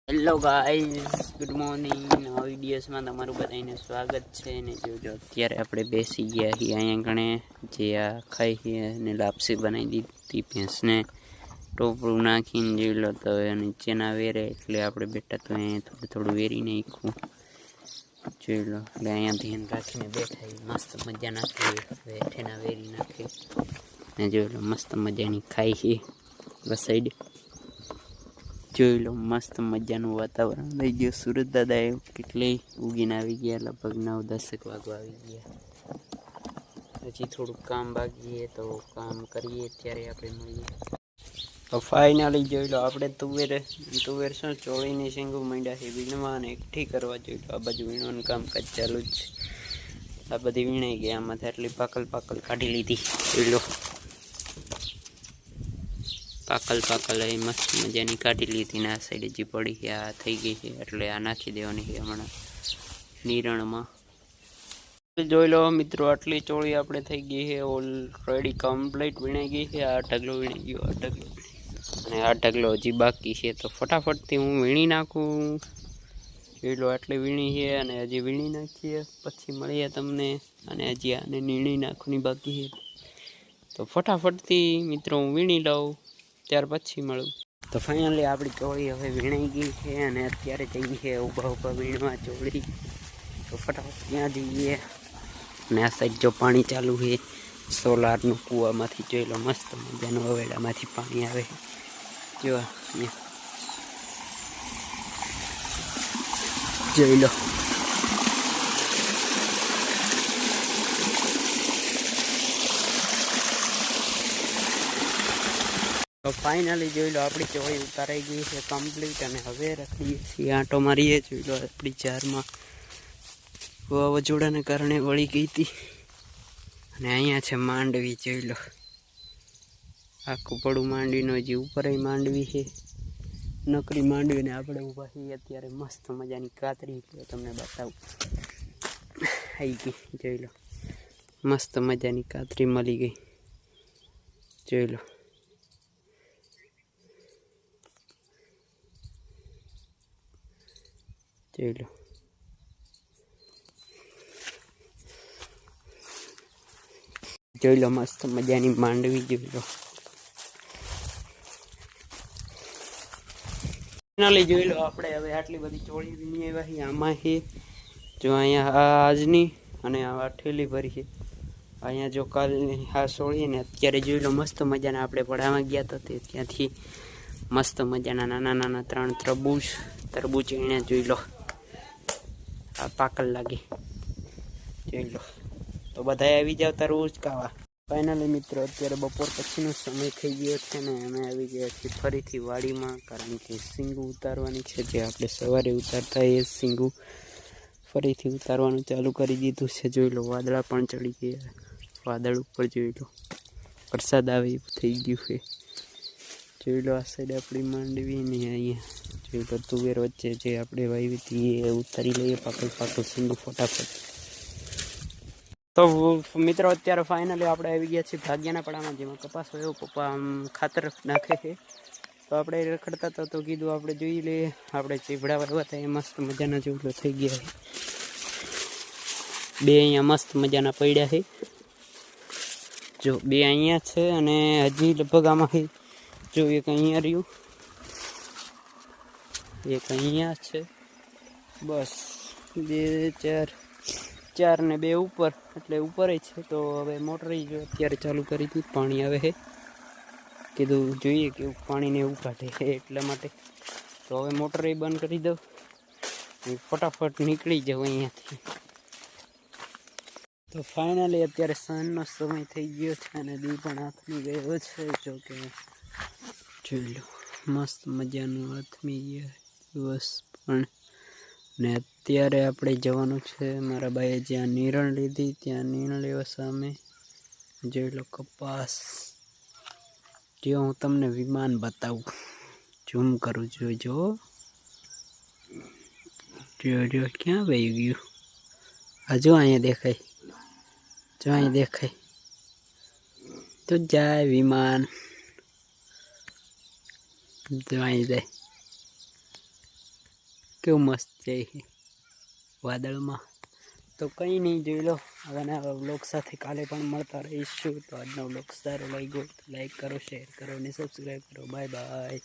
Hello guys, good morning. નવા વિડીયોસમાં તમારું બધાને સ્વાગત છે. ને જોજો અત્યારે આપણે બેસી ગયા છીએ અહીંયા ગણે જે આ ખાઈ છીએ અને લાપસી બનાવી દીધી ભેંસને ટોપરું નાખીને જોઈ લો. તો નીચે ના વેરે એટલે આપણે બેટા તો અહીંયા થોડું થોડું વેરી નાખ્યું જોઈ લો. એટલે અહીંયા ધ્યાન રાખીને બેઠા મસ્ત મજા નાખી હેઠેના વેરી નાખી ને જોઈ લો મસ્ત મજાની ખાઈ છે બસ સાઈડ. જોઈ લો મસ્ત મજાનું વાતાવરણ થઈ ગયું. સુરત દાદા એ કેટલી ઉગીને આવી ગયા, લગભગ 9-10 વાગવા આવી ગયા. હજી થોડુંક કામ બાકી છે તો કામ કરીએ ત્યારે આપણે મળીએ. તો ફાઇનલી જોઈ લો આપણે તુવેર શું ચોળીની શીંગું માંડ્યા છે વીણવા અને એકઠી કરવા. જોઈ લો આ બાજુ વીણવાનું કામકાજ ચાલુ જ છે. આ બધી વીણાઈ ગયા, આમાંથી આટલી પાકલ કાઢી લીધી. જોઈ લો પાકલ એ મસ્ત મજાની કાઢી લીધી ને આ સાઈડ હજી પડી છે, આ થઈ ગઈ છે એટલે આ નાખી દેવાની છે હમણાં નિરણમાં. જોઈ લો મિત્રો આટલી ચોળી આપણે થઈ ગઈ છે ઓલરેડી કમ્પ્લીટ વીણાઈ ગઈ છે. આ ઢગલો વીણી ગયો, આ ઢગલો અને આ ઢગલો હજી બાકી છે તો ફટાફટથી હું વીણી નાખું. જોઈ લો આટલી વીણી છે અને હજી વીણી નાખીએ પછી મળીએ તમને. અને હજી આને નીણી નાખવાની બાકી છે તો ફટાફટથી મિત્રો હું વીણી લઉં ત્યાર પછી મળું. તો ફાઇનલી આપણી ચોળી હવે વીણાઈ ગઈ છે અને અત્યારે જઈએ છે ઊભા વીણવા ચોળી. તો ફટાફટ ત્યાં જઈએ અને આ સાઈડ જો પાણી ચાલુ છે સોલારનું કૂવામાંથી. જોઈ લો મસ્ત મજાનું હવેડામાંથી પાણી આવે જો અહીંયા જોઈ લો. તો ફાઇનલી જોઈ લો આપણી ચોળી ઉતારાઈ ગઈ છે કમ્પ્લીટ અને હવે રખડીએ છીએ, આંટો મારીએ. જોઈ લો આપણી ચારમાં વાવાઝોડાને કારણે વળી ગઈ હતી અને અહીંયા છે માંડવી. જોઈ લો આખું પડું માંડવીનો હજી ઉપર માંડવી છે નકરી માંડવીને આપણે ઊભા છીએ અત્યારે મસ્ત મજાની કાતરી તમને બતાવું આવી ગઈ. જોઈ લો મસ્ત મજાની કાતરી મળી ગઈ. જોઈ લો જોઈ લો જોઈ લો મસ્ત મજાની માંડવી. જોઈ લો ફાઇનલી જોઈ લો આપણે હવે આટલી બધી ચોળી વીણી આવ્યા આમાં છે જો અહીંયા આજની અને આ ઠેલી ભરી છે અહીંયા જો કાલની આ સોળી ને અત્યારે જોઈ લો મસ્ત મજાના આપણે પડાવવા ગયા હતા તે ત્યાંથી મસ્ત મજાના નાના 3 તરબૂચ એને જોઈ લો આ પાકલ લાગે. જોઈ લો તો બધા આવી જાવ તરબૂચ ખાવા. ફાઇનલી મિત્રો અત્યારે બપોર પછીનો સમય થઈ ગયો છે ને અમે આવી ગયા છીએ ફરીથી વાડીમાં, કારણ કે શીંગું ઉતારવાની છે જે આપણે સવારે ઉતારતા એ શીંગું ફરીથી ઉતારવાનું ચાલુ કરી દીધું છે. જોઈ લો વાદળા પણ ચડી ગયા, વાદળ ઉપર જોઈ લો વરસાદ આવે એવું થઈ ગયું છે. જોઈ લો આ સાઈડ આપણી માંડવી ને અહીંયા જોઈ લો તુવેર વચ્ચે જે આપણે વાવી હતી એ ઉતારી લઈએ પાકલ શીંગું ફટાફટ. તો મિત્રો અત્યારે ફાઇનલી આપણે આવી ગયા છીએ ભાગ્યાના પડામાં જેમાં કપાસ હોય પપ્પા આમ ખાતર નાખે છે. તો આપણે રખડતા હતા તો કીધું આપણે જોઈ લઈએ. આપણે ચીભડા વાળવા હતા એ મસ્ત મજાના જોડલો થઈ ગયા છે. 2 અહીંયા મસ્ત મજાના પડ્યા છે જો 2 અહીંયા છે અને હજી લગભગ આમાં જો એક અહીંયા રહ્યું, એક અહીંયા છે, બસ 2 4 ને 2 ઉપર એટલે ઉપર જ છે. તો હવે મોટર જો અત્યારે ચાલુ કરી હતી, પાણી આવે છે કીધું જોઈએ કે પાણીને એવું કાઢે છે એટલા માટે. તો હવે મોટર બંધ કરી દઉં ફટાફટ નીકળી જાઉં અહીંયાથી. તો ફાઇનલી અત્યારે સાંજનો સમય થઈ ગયો છે અને દી પણ હાથમી ગયો છે. જો કે જોઈ લો મસ્ત મજાનું હાથમી ગયા દિવસ પણ. ને અત્યારે આપણે જવાનું છે મારા બાઈએ જ્યાં નિરણ લીધી ત્યાં નિરણ લેવા સામે. જોઈ લો કપાસ. જો હું તમને વિમાન બતાવું, ઝૂમ કરું જોઈજો. જો ક્યાં વહી ગયું? હજુ અહીંયા દેખાય, જો અહીં દેખાય તો જાય વિમાન. તો અહીં જાય કેવું મસ્ત જાય વાદળમાં. તો કંઈ નહીં, જોઈ લો. હવે આવા બ્લોગ સાથે કાલે પણ મળતા રહીશું. તો આજનો બ્લોગ સારો લાગ્યો તો લાઈક કરો, શેર કરો અને સબસ્ક્રાઈબ કરો. Bye bye.